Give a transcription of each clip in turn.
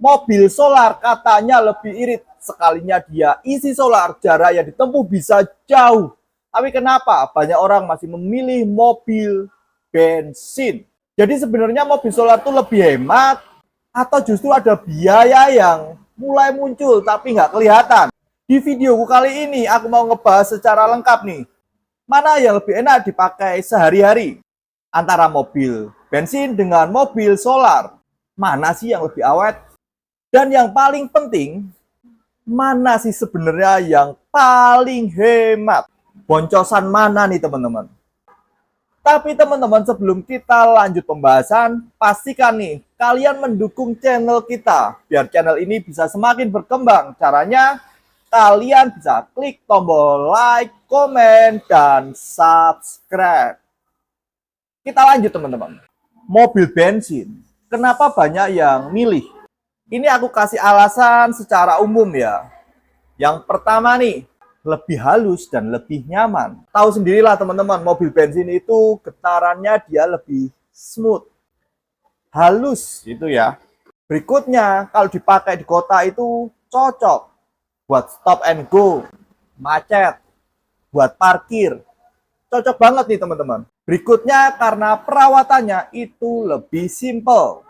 Mobil solar katanya lebih irit. Sekalinya dia isi solar, jarak yang ditempuh bisa jauh. Tapi kenapa banyak orang masih memilih mobil bensin? Jadi sebenarnya mobil solar itu lebih hemat atau justru ada biaya yang mulai muncul tapi nggak kelihatan? Di videoku kali ini aku mau ngebahas secara lengkap nih. Mana yang lebih enak dipakai sehari-hari? Antara mobil bensin dengan mobil solar. Mana sih yang lebih awet? Dan yang paling penting, mana sih sebenarnya yang paling hemat? Boncosan mana nih teman-teman? Tapi teman-teman, sebelum kita lanjut pembahasan, pastikan nih kalian mendukung channel kita biar channel ini bisa semakin berkembang. Caranya kalian bisa klik tombol like, komen, dan subscribe. Kita lanjut teman-teman. Mobil bensin, kenapa banyak yang milih? Ini aku kasih alasan secara umum ya. Yang pertama nih, lebih halus dan lebih nyaman. Tahu sendirilah teman-teman, mobil bensin itu getarannya dia lebih smooth, halus gitu ya. Berikutnya, kalau dipakai di kota itu cocok buat stop and go, macet, buat parkir. Cocok banget nih teman-teman. Berikutnya, karena perawatannya itu lebih simple.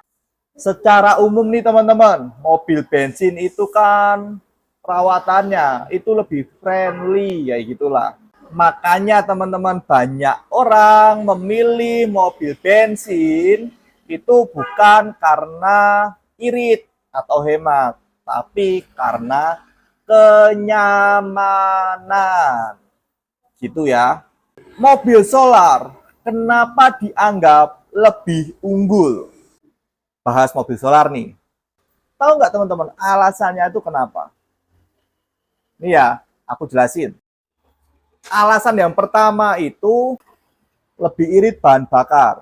Secara umum nih teman-teman, mobil bensin itu kan perawatannya itu lebih friendly ya gitulah. Makanya teman-teman, banyak orang memilih mobil bensin itu bukan karena irit atau hemat, tapi karena kenyamanan. Gitu ya. Mobil solar kenapa dianggap lebih unggul? Bahas mobil solar nih. Tahu nggak teman-teman alasannya itu kenapa? Ini ya, aku jelasin. Alasan yang pertama itu lebih irit bahan bakar.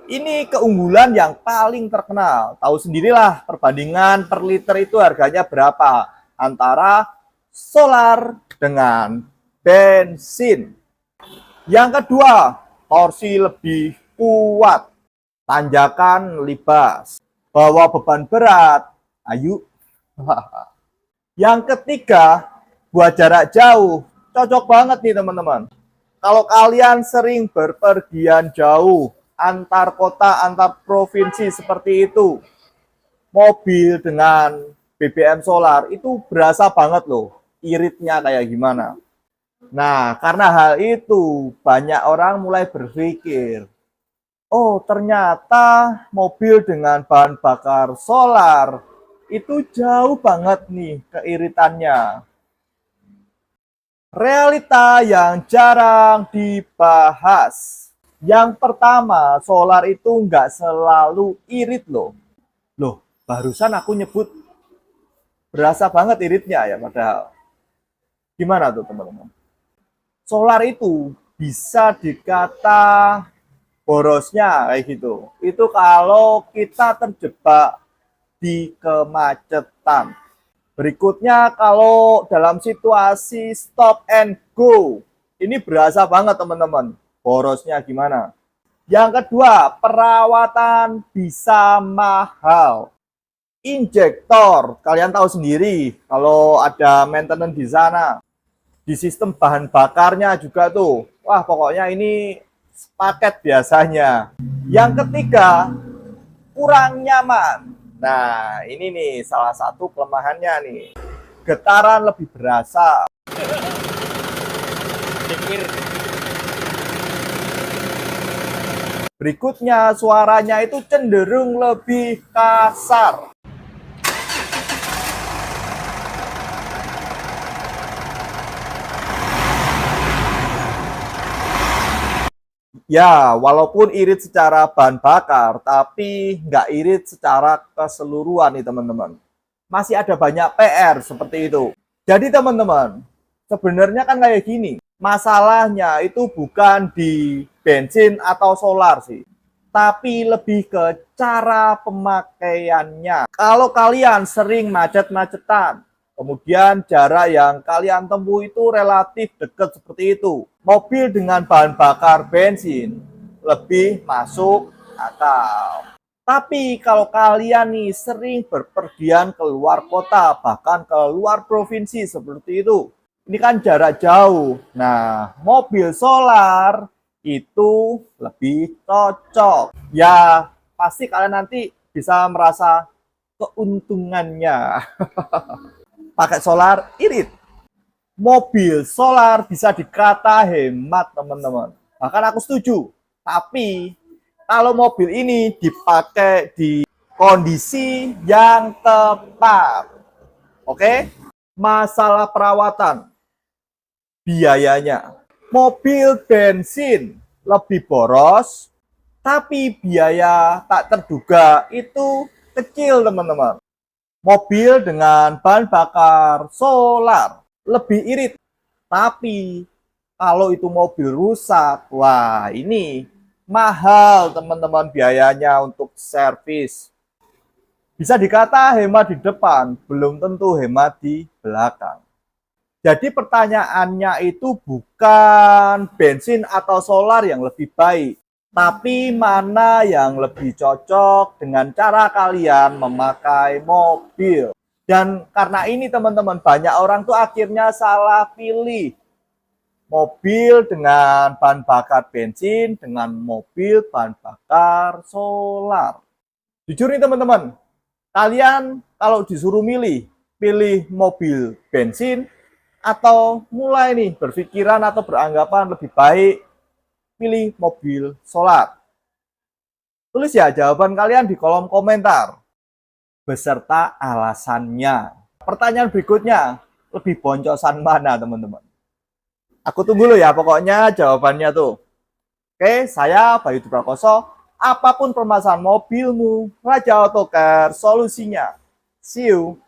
Ini keunggulan yang paling terkenal. Tahu sendirilah perbandingan per liter itu harganya berapa antara solar dengan bensin. Yang kedua, torsi lebih kuat, tanjakan libas, bawa beban berat, ayo. Yang ketiga, buat jarak jauh, cocok banget nih teman-teman. Kalau kalian sering berpergian jauh, antar kota, antar provinsi seperti itu, mobil dengan BBM solar itu berasa banget loh, iritnya kayak gimana. Nah, karena hal itu, banyak orang mulai berpikir, oh ternyata mobil dengan bahan bakar solar itu jauh banget nih keiritannya. Realita yang jarang dibahas. Yang pertama, solar itu nggak selalu irit loh. Loh, barusan aku nyebut berasa banget iritnya ya padahal. Gimana tuh teman-teman? Solar itu bisa dikata borosnya kayak gitu. Itu kalau kita terjebak di kemacetan. Berikutnya, kalau dalam situasi stop and go, ini berasa banget teman-teman, borosnya gimana. Yang kedua, perawatan bisa mahal. Injektor, kalian tahu sendiri kalau ada maintenance di sana. Di sistem bahan bakarnya juga tuh, wah pokoknya ini paket biasanya. Yang ketiga, kurang nyaman. Nah, ini nih salah satu kelemahannya nih. Getaran lebih berasa. Berikutnya, suaranya itu cenderung lebih kasar. Ya, walaupun irit secara bahan bakar, tapi nggak irit secara keseluruhan nih teman-teman. Masih ada banyak PR seperti itu. Jadi teman-teman, sebenarnya kan kayak gini. Masalahnya itu bukan di bensin atau solar sih. Tapi lebih ke cara pemakaiannya. Kalau kalian sering macet-macetan, kemudian jarak yang kalian tempuh itu relatif dekat seperti itu, mobil dengan bahan bakar bensin lebih masuk akal. Tapi kalau kalian nih sering berpergian ke luar kota, bahkan ke luar provinsi seperti itu, ini kan jarak jauh. Nah, mobil solar itu lebih cocok. Ya, pasti kalian nanti bisa merasa keuntungannya. Pakai solar irit. Mobil solar bisa dikata hemat, teman-teman. Bahkan aku setuju. Tapi kalau mobil ini dipakai di kondisi yang tepat. Oke? Masalah perawatan, biayanya. Mobil bensin lebih boros, tapi biaya tak terduga itu kecil, teman-teman. Mobil dengan bahan bakar solar lebih irit, tapi kalau itu mobil rusak, wah ini mahal, teman-teman, biayanya untuk servis. Bisa dikata hemat di depan, belum tentu hemat di belakang. Jadi pertanyaannya itu bukan bensin atau solar yang lebih baik, tapi mana yang lebih cocok dengan cara kalian memakai mobil. Dan karena ini, teman-teman, banyak orang tuh akhirnya salah pilih mobil dengan bahan bakar bensin dengan mobil bahan bakar solar. Jujur nih, teman-teman, kalian kalau disuruh pilih mobil bensin atau mulai nih berpikiran atau beranggapan lebih baik pilih mobil solar? Tulis ya jawaban kalian di kolom komentar beserta alasannya. Pertanyaan berikutnya, lebih boncosan mana, teman-teman? Aku tunggu lo ya pokoknya jawabannya tuh. Oke, saya Bayu Prakoso. Apapun permasalahan mobilmu, Raja Autocar solusinya. See you.